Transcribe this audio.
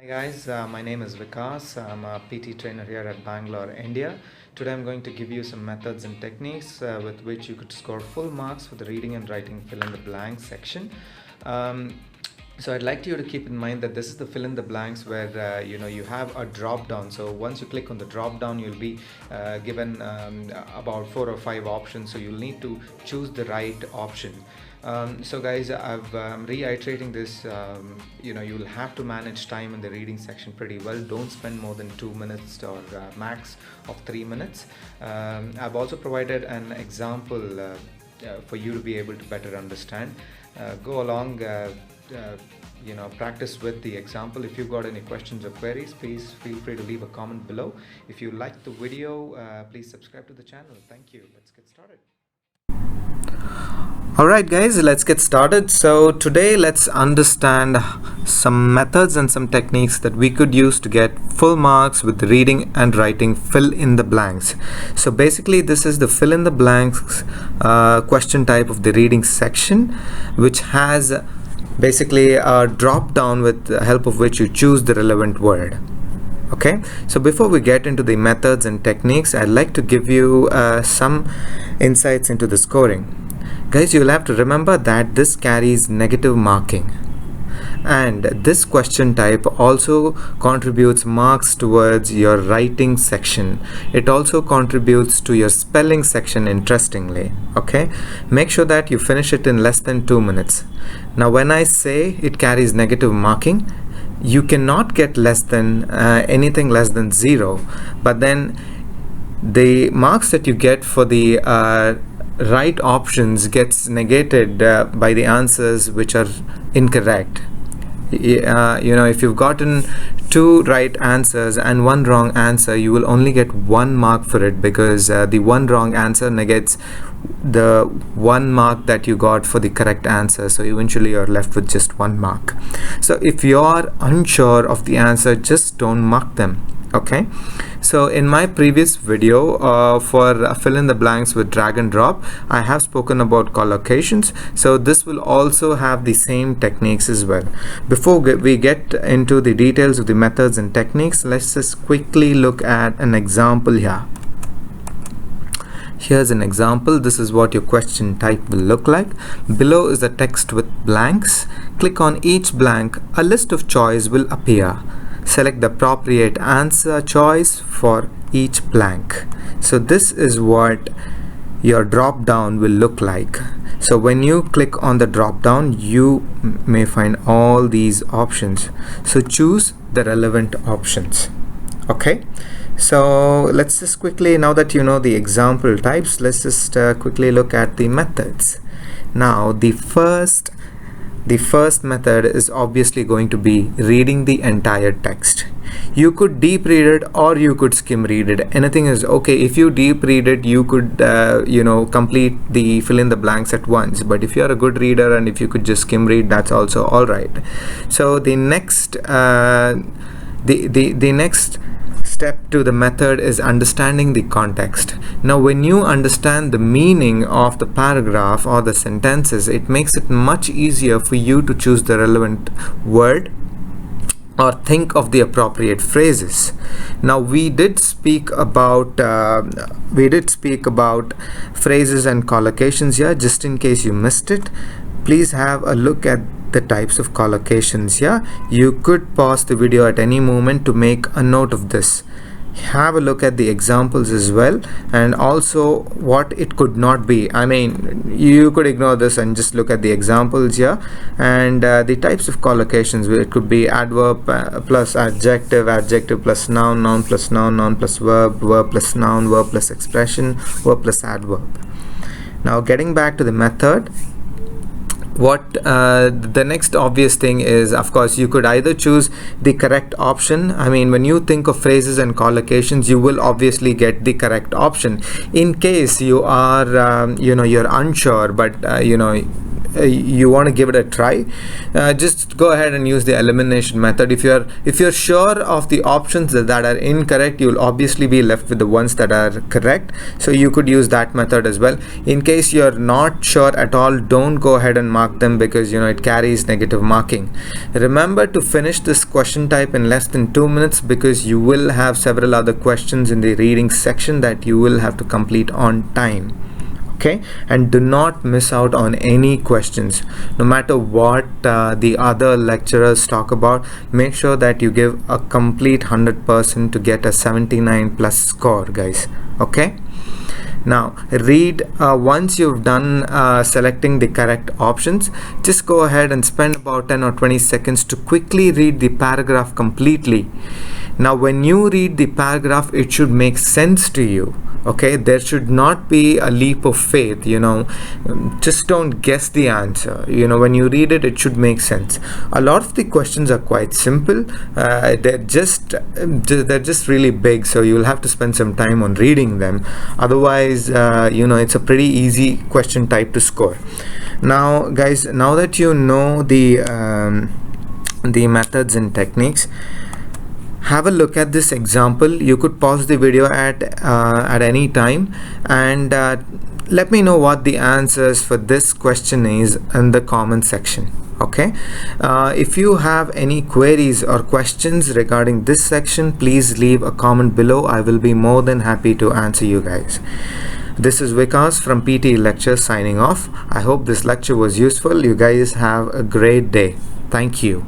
Guys, my name is Vikas. I'm a PT trainer here at Bangalore, India. Today I'm going to give you some methods and techniques with which you could score full marks for the reading and writing fill in the blank section. So I'd like you to keep in mind that this is the fill in the blanks where you have a drop down. So once you click on the drop down, you'll be given about 4 or 5 options. So you'll need to choose the right option. So guys, I'm reiterating this. You'll have to manage time in the reading section pretty well. Don't spend more than 2 minutes or max of 3 minutes. I've also provided an example for you to be able to better understand. Go along, practice with the example. If you've got any questions or queries, please feel free to leave a comment below. If you liked the video, please subscribe to the channel. Thank you. Let's get started. Alright guys, let's get started. So today let's understand some methods and some techniques that we could use to get full marks with reading and writing fill in the blanks. So basically this is the fill in the blanks question type of the reading section, which has basically a drop down with the help of which you choose the relevant word. Okay, so before we get into the methods and techniques, I'd like to give you some insights into the scoring. Guys, you'll have to remember that this carries negative marking, and this question type also contributes marks towards your writing section. It also contributes to your spelling section, interestingly. Okay, make sure that you finish it in less than 2 minutes. Now when I say it carries negative marking, you cannot get less than anything less than 0, but then the marks that you get for the right options gets negated by the answers which are incorrect. If you've gotten 2 right answers and 1 wrong answer, you will only get 1 mark for it, because the 1 wrong answer negates the 1 mark that you got for the correct answer. So eventually you're left with just 1 mark. So if you're unsure of the answer, just don't mark them. Okay, so in my previous video for fill in the blanks with drag and drop, I have spoken about collocations. So this will also have the same techniques as well. Before we get into the details of the methods and techniques, let's just quickly look at an example here. Here's an example. This is what your question type will look like. Below is the text with blanks. Click on each blank. A list of choice will appear. Select the appropriate answer choice for each blank. So this is what your drop down will look like. So when you click on the drop down, you may find all these options. So choose the relevant options. Okay, so let's just quickly, now that you know the example types, let's just quickly look at the methods. Now the first method is obviously going to be reading the entire text. You could deep read it or you could skim read it. Anything is okay. If you deep read it, you could complete the fill in the blanks at once. But if you are a good reader and if you could just skim read, that's also all right. So the next the next step to the method is understanding the context. Now when you understand the meaning of the paragraph or the sentences, it makes it much easier for you to choose the relevant word or think of the appropriate phrases. Now we did speak about phrases and collocations here. Just in case you missed it, please have a look at the types of collocations here. You could pause the video at any moment to make a note of this. Have a look at the examples as well, and also what it could not be. I mean, you could ignore this and just look at the examples here. And the types of collocations, it could be adverb plus adjective, adjective plus noun, noun plus noun, noun plus verb, verb plus noun, verb plus expression, verb plus adverb. Now getting back to the method, what the next obvious thing is, of course, you could either choose the correct option. I mean, when you think of phrases and collocations, you will obviously get the correct option. In case you are you're unsure, but you want to give it a try, just go ahead and use the elimination method. If you're sure of the options that are incorrect, you'll obviously be left with the ones that are correct, so you could use that method as well. In case you're not sure at all, don't go ahead and mark them, because it carries negative marking. Remember to finish this question type in less than 2 minutes, because you will have several other questions in the reading section that you will have to complete on time. Okay, and do not miss out on any questions. No matter what the other lecturers talk about, make sure that you give a complete 100% to get a 79 plus score, guys. Okay, now read. Once you've done selecting the correct options, just go ahead and spend about 10 or 20 seconds to quickly read the paragraph completely. Now when you read the paragraph, it should make sense to you. Okay, there should not be a leap of faith. Just don't guess the answer. When you read it, it should make sense. A lot of the questions are quite simple. They're just really big, so you'll have to spend some time on reading them. Otherwise, it's a pretty easy question type to score. Now guys, now that you know the methods and techniques, have a look at this example. You could pause the video at any time and let me know what the answers for this question is in the comment section. Okay, if you have any queries or questions regarding this section, please leave a comment below. I will be more than happy to answer you guys. This is Vikas from PTE Lectures signing off. I hope this lecture was useful. You guys have a great day. Thank you.